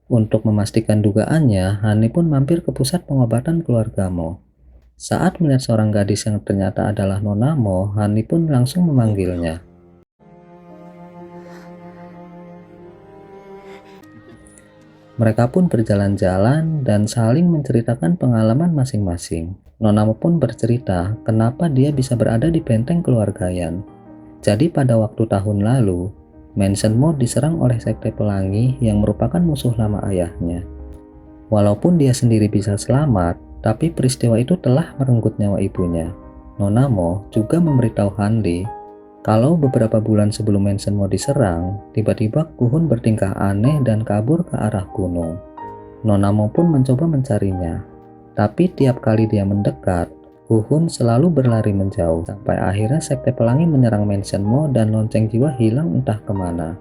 Untuk memastikan dugaannya, Hani pun mampir ke pusat pengobatan keluarga Mo. Saat melihat seorang gadis yang ternyata adalah Nona Mo, Hani pun langsung memanggilnya. Mereka pun berjalan-jalan dan saling menceritakan pengalaman masing-masing. Nona Mo pun bercerita kenapa dia bisa berada di benteng keluarga Yan. Jadi pada waktu tahun lalu, Mansion Mo diserang oleh Sekte Pelangi yang merupakan musuh lama ayahnya. Walaupun dia sendiri bisa selamat, tapi peristiwa itu telah merenggut nyawa ibunya. Nona Mo juga memberitahu Hanli kalau beberapa bulan sebelum Mansion Mo diserang, tiba-tiba Kuhun bertingkah aneh dan kabur ke arah gunung. Nona Mo pun mencoba mencarinya, tapi tiap kali dia mendekat, Kuhun selalu berlari menjauh, sampai akhirnya Sekte Pelangi menyerang Mansion Mo dan lonceng jiwa hilang entah kemana.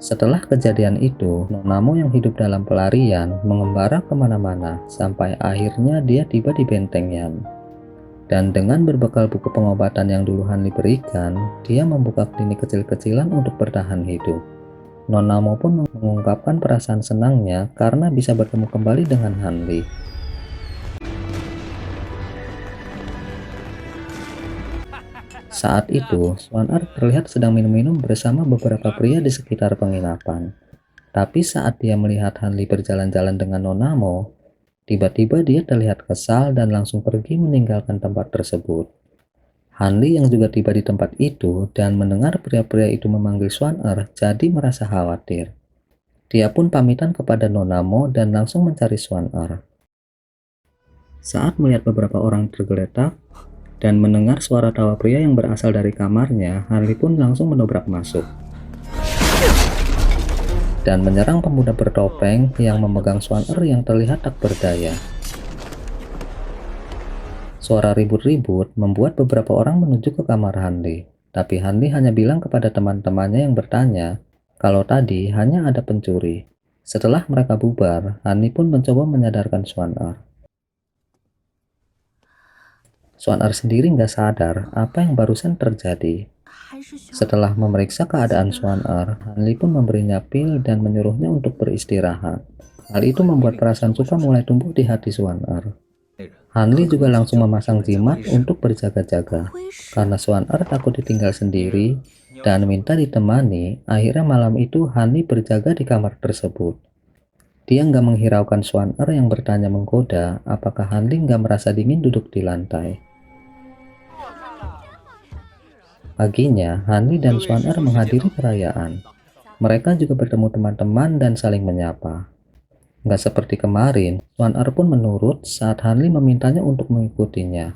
Setelah kejadian itu, Nona Mo yang hidup dalam pelarian mengembara kemana-mana, sampai akhirnya dia tiba di Benteng Yan. Dan dengan berbekal buku pengobatan yang dulu Hanli berikan, dia membuka klinik kecil-kecilan untuk bertahan hidup. Nona Mo pun mengungkapkan perasaan senangnya karena bisa bertemu kembali dengan Hanli. Saat itu, Swanar terlihat sedang minum-minum bersama beberapa pria di sekitar penginapan. Tapi saat dia melihat Hanli berjalan-jalan dengan Nona Mo, tiba-tiba dia terlihat kesal dan langsung pergi meninggalkan tempat tersebut. Hanli yang juga tiba di tempat itu dan mendengar pria-pria itu memanggil Swanar jadi merasa khawatir. Dia pun pamitan kepada Nona Mo dan langsung mencari Swanar. Saat melihat beberapa orang tergeletak dan mendengar suara tawa pria yang berasal dari kamarnya, Hanli pun langsung mendobrak masuk dan menyerang pemuda bertopeng yang memegang Swanar yang terlihat tak berdaya. Suara ribut-ribut membuat beberapa orang menuju ke kamar Hanli, tapi Hanli hanya bilang kepada teman-temannya yang bertanya kalau tadi hanya ada pencuri. Setelah mereka bubar, Hanli pun mencoba menyadarkan Swanar. Swanar sendiri nggak sadar apa yang barusan terjadi. Setelah memeriksa keadaan Swanar, Hanli pun memberinya pil dan menyuruhnya untuk beristirahat. Hal itu membuat perasaan suka mulai tumbuh di hati Swanar. Hanli juga langsung memasang jimat untuk berjaga-jaga. Karena Swanar takut ditinggal sendiri dan minta ditemani, akhirnya malam itu Hanli berjaga di kamar tersebut. Dia nggak menghiraukan Swanar yang bertanya menggoda apakah Hanli nggak merasa dingin duduk di lantai. Paginya, Hanli dan Swanar menghadiri perayaan. Mereka juga bertemu teman-teman dan saling menyapa. Nggak seperti kemarin, Swanar pun menurut saat Hanli memintanya untuk mengikutinya.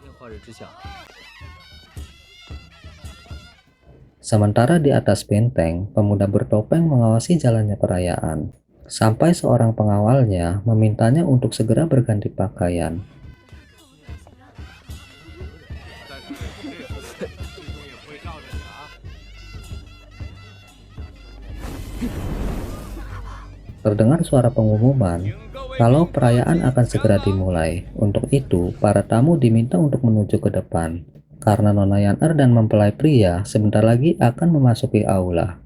Sementara di atas benteng, pemuda bertopeng mengawasi jalannya perayaan. Sampai seorang pengawalnya memintanya untuk segera berganti pakaian. Terdengar suara pengumuman kalau perayaan akan segera dimulai. Untuk itu, para tamu diminta untuk menuju ke depan, karena Nona Yanar dan mempelai pria sebentar lagi akan memasuki aula.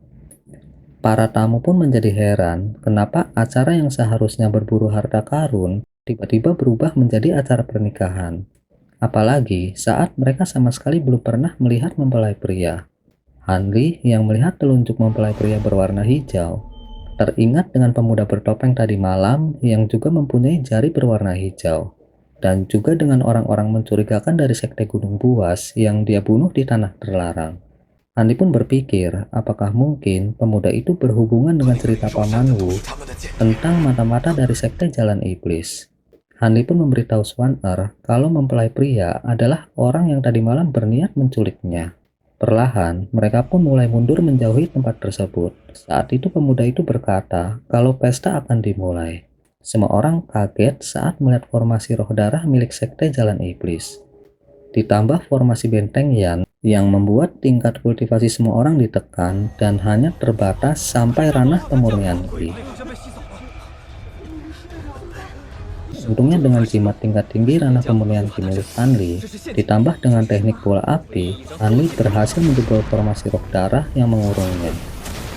Para tamu pun menjadi heran kenapa acara yang seharusnya berburu harta karun tiba-tiba berubah menjadi acara pernikahan. Apalagi saat mereka sama sekali belum pernah melihat mempelai pria. Hanli yang melihat telunjuk mempelai pria berwarna hijau teringat dengan pemuda bertopeng tadi malam yang juga mempunyai jari berwarna hijau, dan juga dengan orang-orang mencurigakan dari Sekte Gunung Buas yang dia bunuh di tanah terlarang. Hanli pun berpikir apakah mungkin pemuda itu berhubungan dengan cerita Paman Wu tentang mata-mata dari Sekte Jalan Iblis. Hanli pun memberitahu Swanar kalau mempelai pria adalah orang yang tadi malam berniat menculiknya. Perlahan, mereka pun mulai mundur menjauhi tempat tersebut. Saat itu pemuda itu berkata kalau pesta akan dimulai. Semua orang kaget saat melihat formasi roh darah milik Sekte Jalan Iblis. Ditambah formasi Benteng Yan yang membuat tingkat kultivasi semua orang ditekan dan hanya terbatas sampai ranah temurnian Ki. Untungnya dengan jimat tingkat tinggi ranah pemurnian Ki milik Hanli, ditambah dengan teknik bola api, Hanli berhasil menjebol formasi roh darah yang mengurungnya.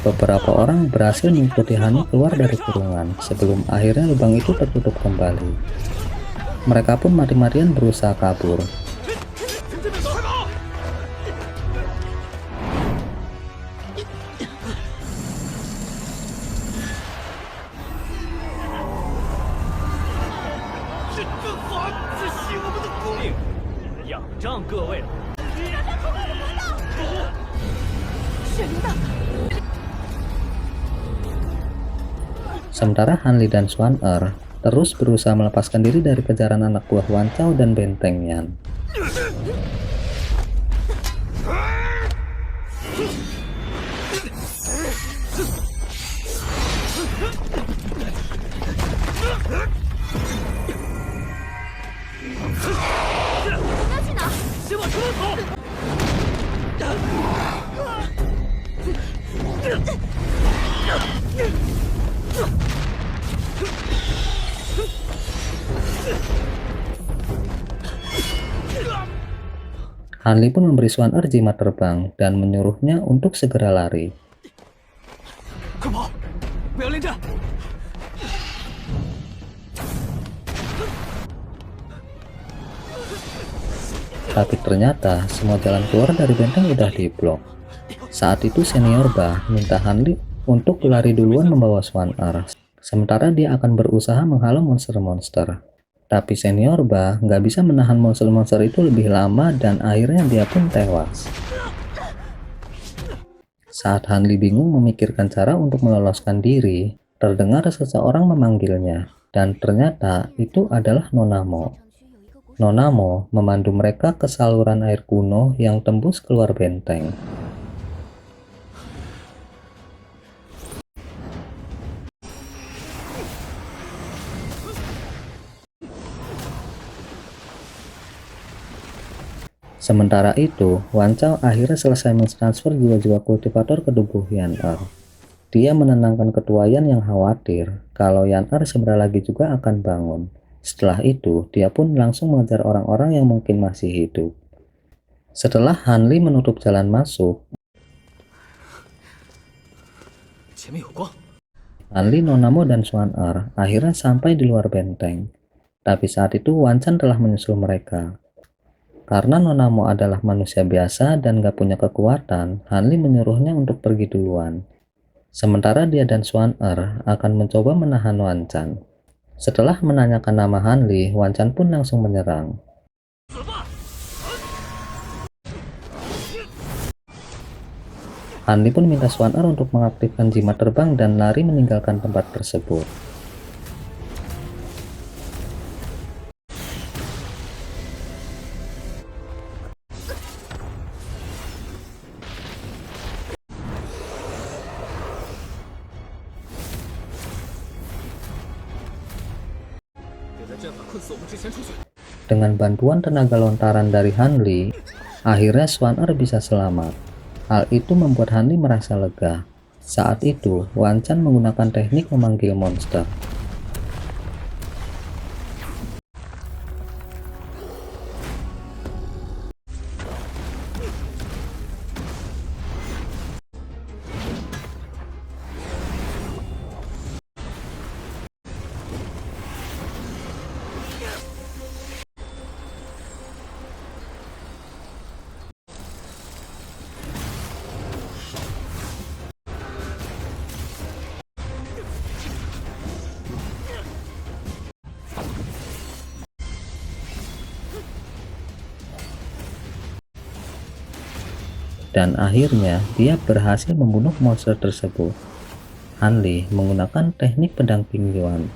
Beberapa orang berhasil mengikuti Hani keluar dari kurungan sebelum akhirnya lubang itu tertutup kembali. Mereka pun mati-matian berusaha kabur. Sementara Hanli dan Swan-er terus berusaha melepaskan diri dari kejaran anak buah Wan Chao dan Benteng Yan. Hanli pun memberi Swan-er jimat terbang dan menyuruhnya untuk segera lari. Tapi ternyata semua jalan keluar dari benteng udah diblok. Saat itu Senior Ba minta Hanli untuk lari duluan membawa Swan-er, sementara dia akan berusaha menghalau monster-monster. Tapi Senior Ba nggak bisa menahan monster-monster itu lebih lama dan akhirnya dia pun tewas. Saat Hanli bingung memikirkan cara untuk meloloskan diri, terdengar seseorang memanggilnya, dan ternyata itu adalah Nona Mo. Nona Mo memandu mereka ke saluran air kuno yang tembus keluar benteng. Sementara itu, Wan Chao akhirnya selesai mentransfer jiwa-jiwa kultivator ke tubuh Yan-er. Dia menenangkan ketua Yan yang khawatir kalau Yan-er sebentar lagi juga akan bangun. Setelah itu, dia pun langsung mengejar orang-orang yang mungkin masih hidup. Setelah Hanli menutup jalan masuk, Hanli, Nona Mo, dan Swan-er akhirnya sampai di luar benteng. Tapi saat itu Wan Chan telah menyusul mereka. Karena Nona Mo adalah manusia biasa dan gak punya kekuatan, Hanli menyuruhnya untuk pergi duluan. Sementara dia dan Swan-er akan mencoba menahan Wan Chan. Setelah menanyakan nama Hanli, Wan Chan pun langsung menyerang. Hanli pun minta Swan-er untuk mengaktifkan jimat terbang dan lari meninggalkan tempat tersebut. Dengan bantuan tenaga lontaran dari Hanli, akhirnya Swan-er bisa selamat. Hal itu membuat Hanli merasa lega. Saat itu, Wan Chan menggunakan teknik memanggil monster. Dan akhirnya dia berhasil membunuh monster tersebut. Hanli menggunakan teknik pedang Ping Yuan,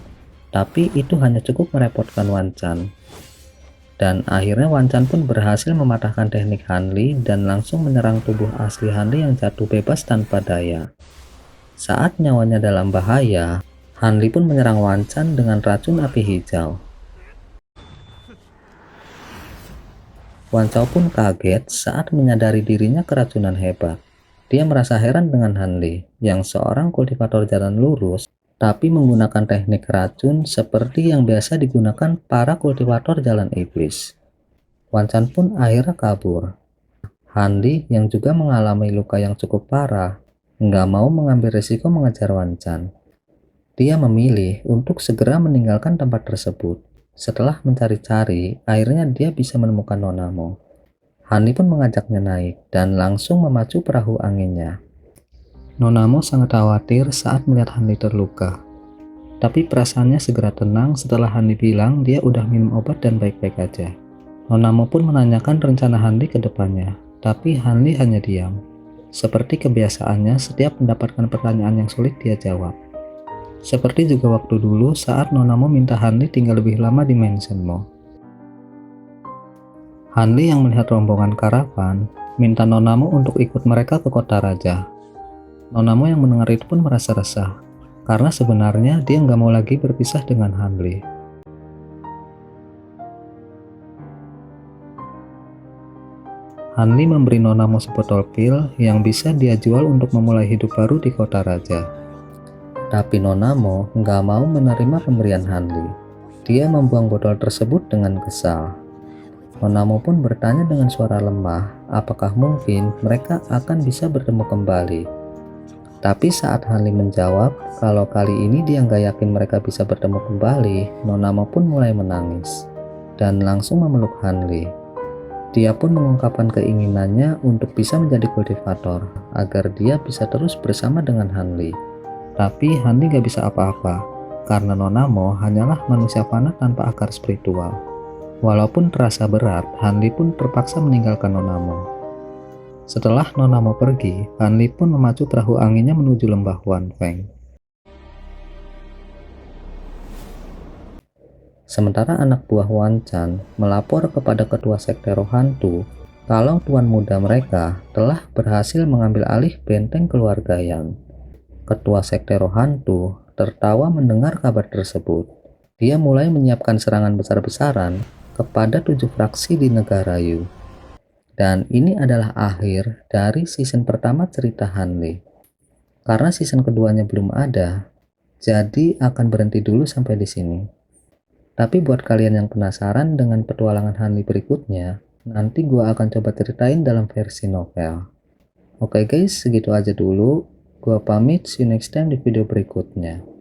tapi itu hanya cukup merepotkan Wan Chan. Dan akhirnya Wan Chan pun berhasil mematahkan teknik Hanli dan langsung menyerang tubuh asli Hanli yang jatuh bebas tanpa daya. Saat nyawanya dalam bahaya, Hanli pun menyerang Wan Chan dengan racun api hijau. Wan Chao pun kaget saat menyadari dirinya keracunan hebat. Dia merasa heran dengan Hanli, yang seorang kultivator jalan lurus, tapi menggunakan teknik racun seperti yang biasa digunakan para kultivator jalan iblis. Wan Chan pun akhirnya kabur. Hanli yang juga mengalami luka yang cukup parah, nggak mau mengambil risiko mengejar Wanchan. Dia memilih untuk segera meninggalkan tempat tersebut. Setelah mencari-cari, akhirnya dia bisa menemukan Nonamo. Hanli pun mengajaknya naik dan langsung memacu perahu anginnya. Nonamo sangat khawatir saat melihat Hanli terluka. Tapi perasaannya segera tenang setelah Hanli bilang dia udah minum obat dan baik-baik aja. Nonamo pun menanyakan rencana Hanli ke depannya, tapi Hanli hanya diam. Seperti kebiasaannya, setiap mendapatkan pertanyaan yang sulit dia jawab. Seperti juga waktu dulu saat Nonamo minta Hanli tinggal lebih lama di Mansionmo. Hanli yang melihat rombongan karavan, minta Nonamo untuk ikut mereka ke kota raja. Nonamo yang mendengar itu pun merasa resah, karena sebenarnya dia nggak mau lagi berpisah dengan Hanli. Hanli memberi Nonamo sebotol pil yang bisa dia jual untuk memulai hidup baru di kota raja. Tapi Nonamo nggak mau menerima pemberian Hanli. Dia membuang botol tersebut dengan kesal. Nonamo pun bertanya dengan suara lemah, apakah mungkin mereka akan bisa bertemu kembali. Tapi saat Hanli menjawab kalau kali ini dia nggak yakin mereka bisa bertemu kembali, Nonamo pun mulai menangis dan langsung memeluk Hanli. Dia pun mengungkapkan keinginannya untuk bisa menjadi kultivator agar dia bisa terus bersama dengan Hanli. Tapi Hanli nggak bisa apa-apa karena Nonamo hanyalah manusia panah tanpa akar spiritual. Walaupun terasa berat, Hanli pun terpaksa meninggalkan Nonamo. Setelah Nonamo pergi, Hanli pun memacu perahu anginnya menuju lembah Wanfeng. Sementara anak buah Wanchan melapor kepada ketua sekte roh hantu kalau tuan muda mereka telah berhasil mengambil alih benteng keluarga Yang. Ketua sekte roh hantu tertawa mendengar kabar tersebut. Dia mulai menyiapkan serangan besar-besaran kepada 7 fraksi di negara Yu. Dan ini adalah akhir dari season pertama cerita Hanli. Karena season keduanya belum ada, jadi akan berhenti dulu sampai di sini. Tapi buat kalian yang penasaran dengan petualangan Hanli berikutnya, nanti gua akan coba ceritain dalam versi novel. Oke guys, segitu aja dulu. Gua pamit, see you next time di video berikutnya.